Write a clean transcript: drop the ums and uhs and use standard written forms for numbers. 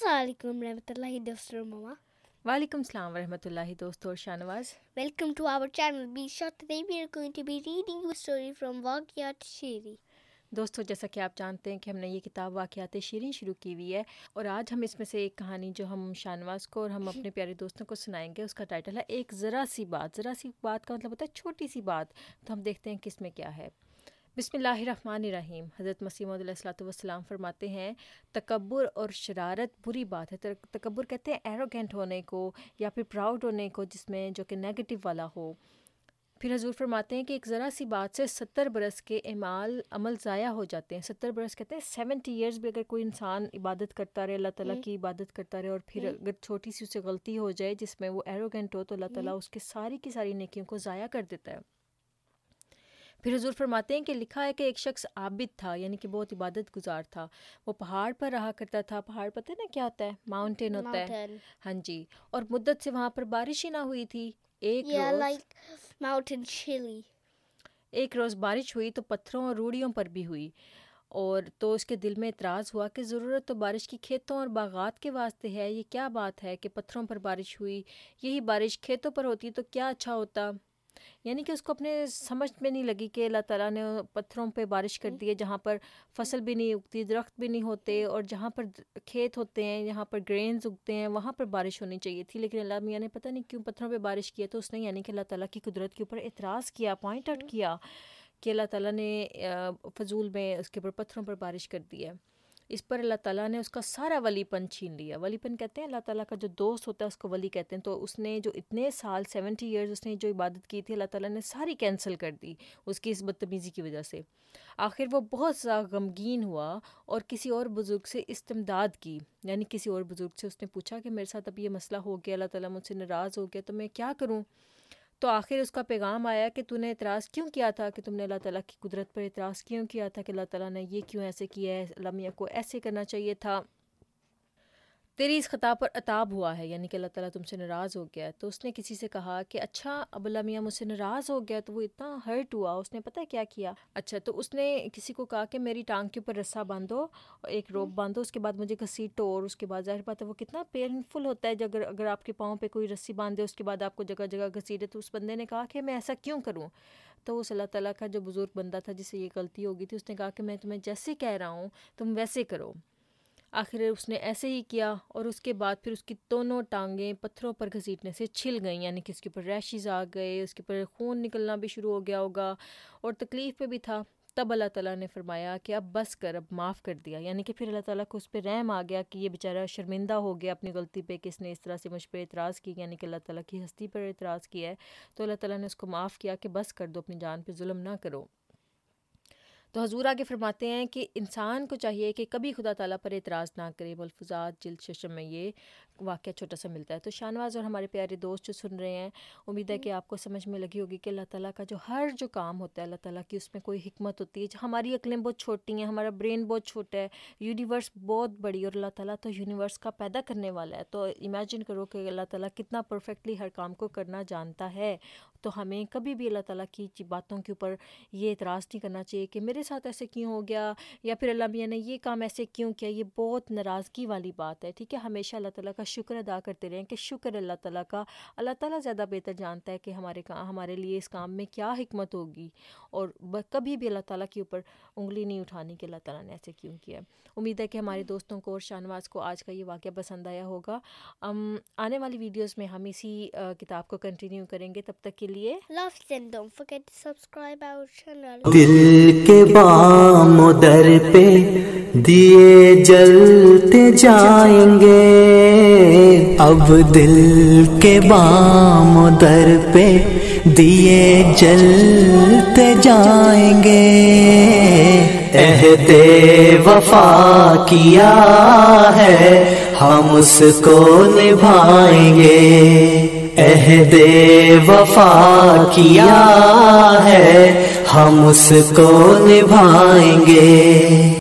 السلام علیکم رحمۃ اللہ دوستوں اور ماما. وعلیکم السلام ورحمۃ اللہ دوستو اور Shahnawaz. Welcome to our channel Be Short. Today we are going to be reading a story from واقعات شیریں. دوستو جیسا کہ آپ جانتے ہیں کہ ہم نے یہ کتاب واقعات شیریں شروع کی ہوئی ہے اور آج ہم اس میں سے ایک کہانی جو ہم شاہنواز کو اور ہم اپنے پیارے دوستوں کو سنائیں گے اس کا ٹائٹل ہے ایک ذرا سی بات. ذرا سی بات کا مطلب ہوتا ہے چھوٹی سی بات. تو ہم دیکھتے ہیں کہ اس میں کیا ہے. بسم اللہ الرحمن الرحیم. حضرت مسیح موعود علیہ الصلوۃ والسلام فرماتے ہیں تکبر اور شرارت بری بات ہے. تکبر کہتے ہیں ایروگینٹ ہونے کو یا پھر پراؤڈ ہونے کو جس میں جو کہ نیگیٹو والا ہو. پھر حضور فرماتے ہیں کہ ایک ذرا سی بات سے 70 برس کے عمل ضائع ہو جاتے ہیں. 70 برس کہتے ہیں 70 ایئرز بھی اگر کوئی انسان عبادت کرتا رہے, اللہ تعالیٰ کی عبادت کرتا رہے اور پھر اگر چھوٹی سی اسے غلطی ہو جائے جس میں وہ ایروگینٹ ہو تو اللہ تعالیٰ اس کے ساری کی ساری نیکیوں کو ضائع کر دیتا ہے. پھر حضور فرماتے ہیں کہ لکھا ہے کہ ایک شخص عابد تھا, یعنی کہ بہت عبادت گزار تھا. وہ پہاڑ پر رہا کرتا تھا. پہاڑ پتہ ہے نا کیا ہوتا ہے؟ ماؤنٹین ہوتا ہے. ہاں جی. اور مدت سے وہاں پر بارش ہی نہ ہوئی تھی. ایک روز بارش ہوئی تو پتھروں اور روڑیوں پر بھی ہوئی, اور تو اس کے دل میں اعتراض ہوا کہ ضرورت تو بارش کی کھیتوں اور باغات کے واسطے ہے. یہ کیا بات ہے کہ پتھروں پر بارش ہوئی؟ یہی بارش کھیتوں پر ہوتی تو کیا اچھا ہوتا. یعنی کہ اس کو اپنے سمجھ میں نہیں لگی کہ اللہ تعالیٰ نے پتھروں پہ بارش کر دی ہے جہاں پر فصل بھی نہیں اگتی, درخت بھی نہیں ہوتے, اور جہاں پر کھیت ہوتے ہیں, جہاں پر گرینز اگتے ہیں, وہاں پر بارش ہونی چاہیے تھی. لیکن اللہ میاں نے پتہ نہیں کیوں پتھروں پہ بارش کیا. تو اس نے یعنی کہ اللہ تعالیٰ کی قدرت کے اوپر اعتراض کیا, پوائنٹ آؤٹ کیا کہ اللہ تعالیٰ نے فضول میں اس کے اوپر پتھروں پر بارش کر دی ہے. اس پر اللہ تعالیٰ نے اس کا سارا ولی پن چھین لیا. ولی پن کہتے ہیں اللہ تعالیٰ کا جو دوست ہوتا ہے اس کو ولی کہتے ہیں. تو اس نے جو اتنے سال 70 ایئرز اس نے جو عبادت کی تھی اللہ تعالیٰ نے ساری کینسل کر دی اس کی اس بدتمیزی کی وجہ سے. آخر وہ بہت زیادہ غمگین ہوا اور کسی اور بزرگ سے استمداد کی, یعنی کسی اور بزرگ سے اس نے پوچھا کہ میرے ساتھ اب یہ مسئلہ ہو گیا, اللہ تعالیٰ مجھ سے ناراض ہو گیا, تو میں کیا کروں. تو آخر اس کا پیغام آیا کہ تو نے اعتراض کیوں کیا تھا, کہ تم نے اللہ تعالیٰ کی قدرت پر اعتراض کیوں کیا تھا کہ اللہ تعالیٰ نے یہ کیوں ایسے کیا ہے, اللہ میاں کو ایسے کرنا چاہیے تھا. تیری اس خطا پر عتاب ہوا ہے, یعنی کہ اللہ تعالیٰ تم سے ناراض ہو گیا. تو اس نے کسی سے کہا کہ اچھا اب اللہ میاں مجھ سے ناراض ہو گیا, تو وہ اتنا ہرٹ ہوا. اس نے پتہ کیا کیا, اچھا تو اس نے کسی کو کہا کہ میری ٹانگ کے اوپر رسا باندھو, ایک روپ باندھو, اس کے بعد مجھے گھسیٹو. اور اس کے بعد ظاہر بات ہے وہ کتنا پینفل ہوتا ہے اگر آپ کے پاؤں پہ کوئی رسی باندھے اس کے بعد آپ کو جگہ جگہ گھسیٹے. تو اس بندے نے کہا کہ میں ایسا کیوں کروں. تو اس اللہ تعالیٰ کا جو بزرگ بندہ تھا جس سے یہ غلطی ہو گئی تھی اس نے کہا کہ میں تمہیں جیسے کہہ رہا ہوں تم ویسے کرو. آخر اس نے ایسے ہی کیا اور اس کے بعد پھر اس کی دونوں ٹانگیں پتھروں پر گھسیٹنے سے چھل گئیں, یعنی کہ اس کے اوپر ریشز آ گئے, اس کے اوپر خون نکلنا بھی شروع ہو گیا ہوگا اور تکلیف پہ بھی تھا. تب اللہ تعالیٰ نے فرمایا کہ اب بس کر, اب معاف کر دیا. یعنی کہ پھر اللہ تعالیٰ کو اس پہ رحم آ گیا کہ یہ بیچارہ شرمندہ ہو گیا اپنی غلطی پہ کہ اس نے اس طرح سے مجھ پہ اعتراض کی, یعنی کہ اللہ تعالیٰ کی ہستی پر اعتراض کیا ہے. تو اللہ تعالیٰ نے اس کو معاف کیا کہ بس کر دو, اپنی جان پہ ظلم نہ کرو. تو حضور آگے فرماتے ہیں کہ انسان کو چاہیے کہ کبھی خدا تعالیٰ پر اعتراض نہ کرے. ملفوظات جلد 6 میں یہ واقعہ چھوٹا سا ملتا ہے. تو شاہنواز اور ہمارے پیارے دوست جو سن رہے ہیں, امید ہے کہ آپ کو سمجھ میں لگی ہوگی کہ اللہ تعالیٰ کا جو کام ہوتا ہے اللہ تعالیٰ کی اس میں کوئی حکمت ہوتی ہے. ہماری عقلیں بہت چھوٹی ہیں, ہمارا برین بہت چھوٹا ہے, یونیورس بہت بڑی, اور اللہ تعالیٰ تو یونیورس کا پیدا کرنے والا ہے. تو امیجن کرو کہ اللہ تعالیٰ کتنا پرفیکٹلی ہر کام کو کرنا جانتا ہے. تو ہمیں کبھی بھی اللہ تعالیٰ کی باتوں کے اوپر یہ اعتراض نہیں کرنا چاہیے کہ میرے ساتھ ایسے کیوں ہو گیا, یا پھر اللہ میاں نے یہ کام ایسے کیوں کیا. یہ بہت ناراضگی والی بات ہے. ٹھیک ہے, ہمیشہ اللہ تعالیٰ کا شکر ادا کرتے رہیں کہ شکر اللہ تعالیٰ کا, اللہ تعالیٰ زیادہ بہتر جانتا ہے کہ ہمارے لیے اس کام میں کیا حکمت ہوگی. اور کبھی بھی اللہ تعالیٰ کے اوپر انگلی نہیں اٹھانی کہ اللہ تعالیٰ نے ایسے کیوں کیا. امید ہے کہ ہمارے دوستوں کو اور شاہنواز کو آج کا یہ واقعہ پسند آیا ہوگا. آنے والی ویڈیوز میں ہم اسی کتاب کو کنٹینیو کریں گے. تب تک کے لیے love and don't forget to subscribe our channel. دل کے بام و در پہ دیے جلتے جائیں گے, اب دل کے بام و در پہ دیے جلتے جائیں گے. عہد وفا کیا ہے ہم اس کو نبھائیں گے, عہد وفا کیا ہے ہم اس کو نبھائیں گے.